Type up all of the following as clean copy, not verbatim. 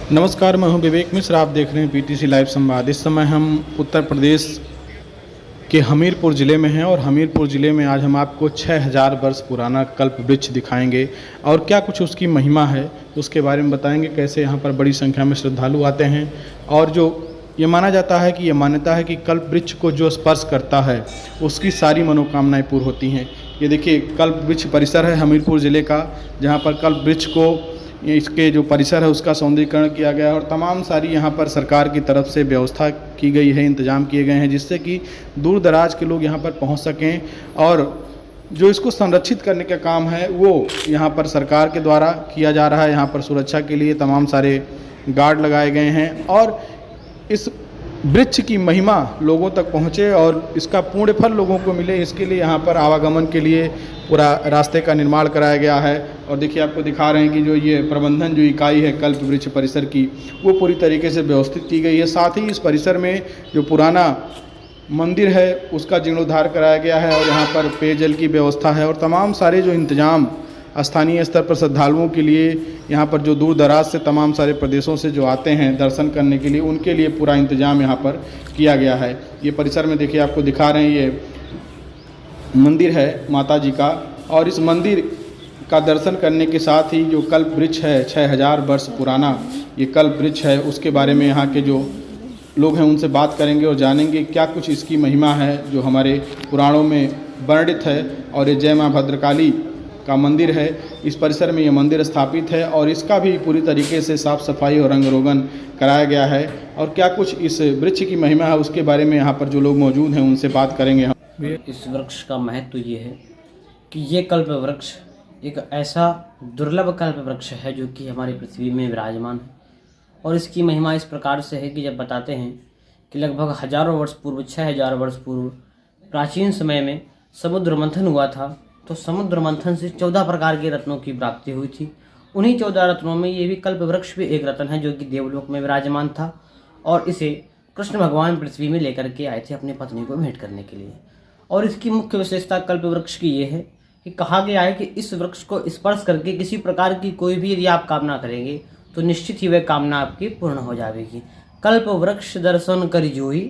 नमस्कार, मैं हूं विवेक मिश्र। आप देख रहे हैं पीटीसी लाइव संवाद। इस समय हम उत्तर प्रदेश के हमीरपुर ज़िले में हैं और हमीरपुर ज़िले में आज हम आपको 6000 वर्ष पुराना कल्प वृक्ष दिखाएंगे और क्या कुछ उसकी महिमा है उसके बारे में बताएंगे। कैसे यहाँ पर बड़ी संख्या में श्रद्धालु आते हैं और जो ये माना जाता है कि ये मान्यता है कि कल्प वृक्ष को जो स्पर्श करता है उसकी सारी मनोकामनाएँ पूर्ण होती हैं। ये देखिए कल्प वृक्ष परिसर है हमीरपुर ज़िले का, जहाँ पर कल्प वृक्ष को इसके जो परिसर है उसका सौंदर्यीकरण किया गया है और तमाम सारी यहाँ पर सरकार की तरफ से व्यवस्था की गई है, इंतजाम किए गए हैं जिससे कि दूर दराज के लोग यहाँ पर पहुँच सकें। और जो इसको संरक्षित करने का काम है वो यहाँ पर सरकार के द्वारा किया जा रहा है। यहाँ पर सुरक्षा के लिए तमाम सारे गार्ड लगाए गए हैं और इस वृक्ष की महिमा लोगों तक पहुँचे और इसका पूर्ण फल लोगों को मिले, इसके लिए यहाँ पर आवागमन के लिए पूरा रास्ते का निर्माण कराया गया है। और देखिए आपको दिखा रहे हैं कि जो ये प्रबंधन जो इकाई है कल्प वृक्ष परिसर की वो पूरी तरीके से व्यवस्थित की गई है। साथ ही इस परिसर में जो पुराना मंदिर है उसका जीर्णोद्धार कराया गया है और यहाँ पर पेयजल की व्यवस्था है और तमाम सारे जो इंतजाम स्थानीय स्तर पर श्रद्धालुओं के लिए, यहाँ पर जो दूर दराज से तमाम सारे प्रदेशों से जो आते हैं दर्शन करने के लिए, उनके लिए पूरा इंतजाम यहाँ पर किया गया है। ये परिसर में देखिए आपको दिखा रहे हैं, ये मंदिर है माता जी का और इस मंदिर का दर्शन करने के साथ ही जो कल्प वृक्ष है 6000 वर्ष पुराना ये कल्प वृक्ष है उसके बारे में यहाँ के जो लोग हैं उनसे बात करेंगे और जानेंगे क्या कुछ इसकी महिमा है जो हमारे पुराणों में वर्णित है। और ये जय माँ भद्रकाली का मंदिर है, इस परिसर में ये मंदिर स्थापित है और इसका भी पूरी तरीके से साफ़ सफाई और रंग रोगन कराया गया है। और क्या कुछ इस वृक्ष की महिमा है उसके बारे में यहाँ पर जो लोग मौजूद हैं उनसे बात करेंगे हम। इस वृक्ष का महत्व ये है कि ये कल्प वृक्ष एक ऐसा दुर्लभ कल्प वृक्ष है जो कि हमारी पृथ्वी में विराजमान है। और इसकी महिमा इस प्रकार से है कि जब बताते हैं कि लगभग हजारों वर्ष पूर्व 6000 वर्ष पूर्व प्राचीन समय में समुद्र मंथन हुआ था, तो समुद्र मंथन से 14 प्रकार के रत्नों की प्राप्ति हुई थी। उन्हीं 14 रत्नों में ये भी कल्प वृक्ष भी एक रत्न है जो कि देवलोक में विराजमान था और इसे कृष्ण भगवान पृथ्वी में लेकर के आए थे अपनी पत्नी को भेंट करने के लिए। और इसकी मुख्य विशेषता कल्प वृक्ष की ये है कि कहा गया है कि इस वृक्ष को स्पर्श करके किसी प्रकार की कोई भी यदि आप कामना करेंगे तो निश्चित ही वह कामना आपकी पूर्ण हो जाएगी। कल्प वृक्ष दर्शन कर जोई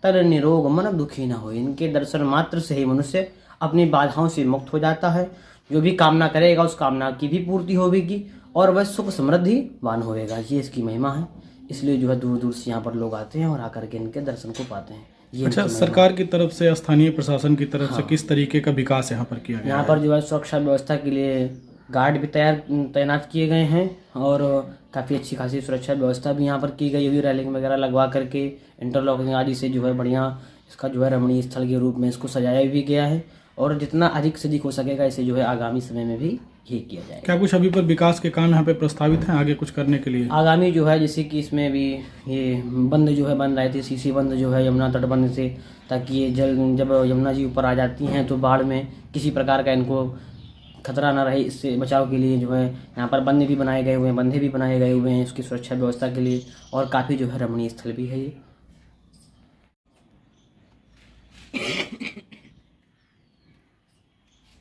तर निरोग मन दुखी न हो। इनके दर्शन मात्र से ही मनुष्य अपनी बाधाओं से मुक्त हो जाता है। जो भी कामना करेगा उस कामना की भी पूर्ति होगी और वह सुख समृद्धिवान होएगा। ये इसकी महिमा है, इसलिए जो है दूर दूर से यहाँ पर लोग आते हैं और आकर के इनके दर्शन को पाते हैं। अच्छा, सरकार की तरफ से, स्थानीय प्रशासन की तरफ से किस तरीके का विकास यहाँ पर किया गया यहाँ पर जो है सुरक्षा व्यवस्था के लिए गार्ड भी तैनात किए गए हैं और काफ़ी अच्छी खासी सुरक्षा व्यवस्था भी यहाँ पर की गई हुई। रेलिंग वगैरह लगवा करके इंटरलॉकिंग आदि से जो है बढ़िया इसका जो है रमणीय स्थल के रूप में इसको सजाया भी गया है और जितना अधिक से अधिक हो सकेगा इसे जो है आगामी समय में भी ये किया जाएगा। क्या कुछ अभी पर विकास के काम यहाँ पे प्रस्तावित हैं आगे कुछ करने के लिए? आगामी जो है जैसे कि इसमें भी ये बंद जो है बन रहे थे, सीसी बंद जो है यमुना तटबंध से, ताकि ये जल जब यमुना जी ऊपर आ जाती हैं तो बाढ़ में किसी प्रकार का इनको खतरा ना रहे, इससे बचाव के लिए जो है यहाँ पर बंद भी बनाए गए हुए हैं, बंधे भी बनाए गए हुए हैं इसकी सुरक्षा व्यवस्था के लिए और काफ़ी जो है रमणीय स्थल भी है ये।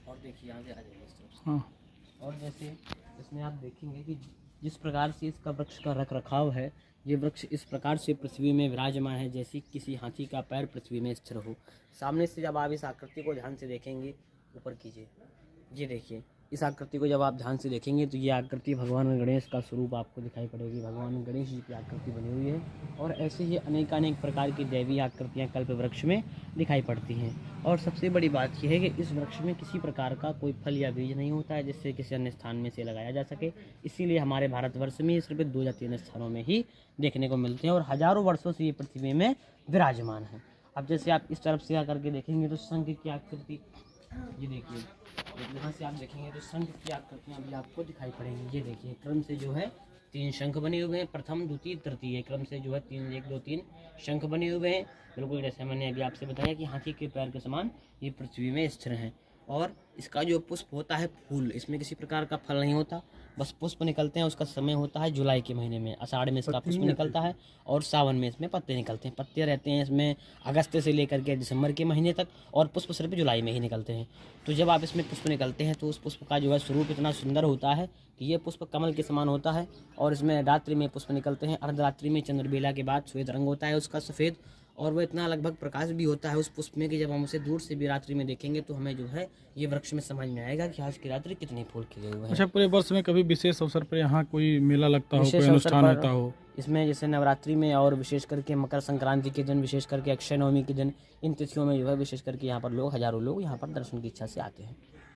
और देखिए आगे आ जाइए इस तरफ से। हाँ। और जैसे इसमें आप देखेंगे कि जिस प्रकार से इसका वृक्ष का रख रखाव है, ये वृक्ष इस प्रकार से पृथ्वी में विराजमान है जैसे किसी हाथी का पैर पृथ्वी में स्थिर हो। सामने से जब आप इस आकृति को ध्यान से देखेंगे, ऊपर कीजिए, ये देखिए इस आकृति को जब आप ध्यान से देखेंगे तो ये आकृति भगवान गणेश का स्वरूप आपको दिखाई पड़ेगी। भगवान गणेश जी की आकृति बनी हुई है और ऐसे ही अनेकानेक प्रकार की दैवीय आकृतियाँ कल्प वृक्ष में दिखाई पड़ती हैं। और सबसे बड़ी बात यह है कि इस वृक्ष में किसी प्रकार का कोई फल या बीज नहीं होता है जिससे किसी अन्य स्थान में से लगाया जा सके। इसीलिए हमारे भारतवर्ष में सिर्फ 2 या 3 स्थानों में ही देखने को मिलते हैं और हजारों वर्षों से ये पृथ्वी में विराजमान है। अब जैसे आप इस तरफ से आकर के देखेंगे तो शंख की आकृति, ये देखिए यहाँ से आप देखेंगे तो शंख की आकृतियाँ भी आपको दिखाई पड़ेंगी। ये देखिए क्रम से जो है 3 शंख बने हुए हैं, प्रथम द्वितीय तृतीय क्रम से जो है 1 2 3 शंख बने हुए हैं। बिल्कुल जैसे मैंने अभी आपसे बताया कि हाथी के पैर के समान ये पृथ्वी में स्थिर हैं। और इसका जो पुष्प होता है फूल, इसमें किसी प्रकार का फल नहीं होता बस पुष्प निकलते हैं, उसका समय होता है जुलाई के महीने में, आषाढ़ में इसका पुष्प निकलता है और सावन में इसमें पत्ते निकलते हैं। पत्ते रहते हैं इसमें अगस्त से लेकर के दिसंबर के महीने तक, और पुष्प सिर्फ जुलाई में ही निकलते हैं। तो जब आप इसमें पुष्प निकलते हैं तो उस पुष्प का जो है स्वरूप इतना सुंदर होता है कि ये पुष्प कमल के समान होता है। और इसमें रात्रि में पुष्प निकलते हैं, अर्धरात्रि में चंद्रबेला के बाद श्वेत रंग होता है उसका सफ़ेद, और वो इतना लगभग प्रकाश भी होता है उस पुष्प में कि जब हम उसे दूर से भी रात्रि में देखेंगे तो हमें जो है ये वृक्ष में समझ में आएगा कि आज की रात्रि कितने फूल खिले हुए हैं। अच्छा, पूरे वर्ष में कभी विशेष अवसर पर यहाँ कोई मेला लगता हो, कोई विशेष अवसर अनुष्ठान पर होता हो? इसमें जैसे नवरात्रि में और विशेष करके मकर संक्रांति के दिन, विशेष करके अक्षय नवमी के दिन, इन तिथियों में जो है विशेष करके यहाँ पर लोग हजारों लोग यहाँ पर दर्शन की इच्छा से आते हैं।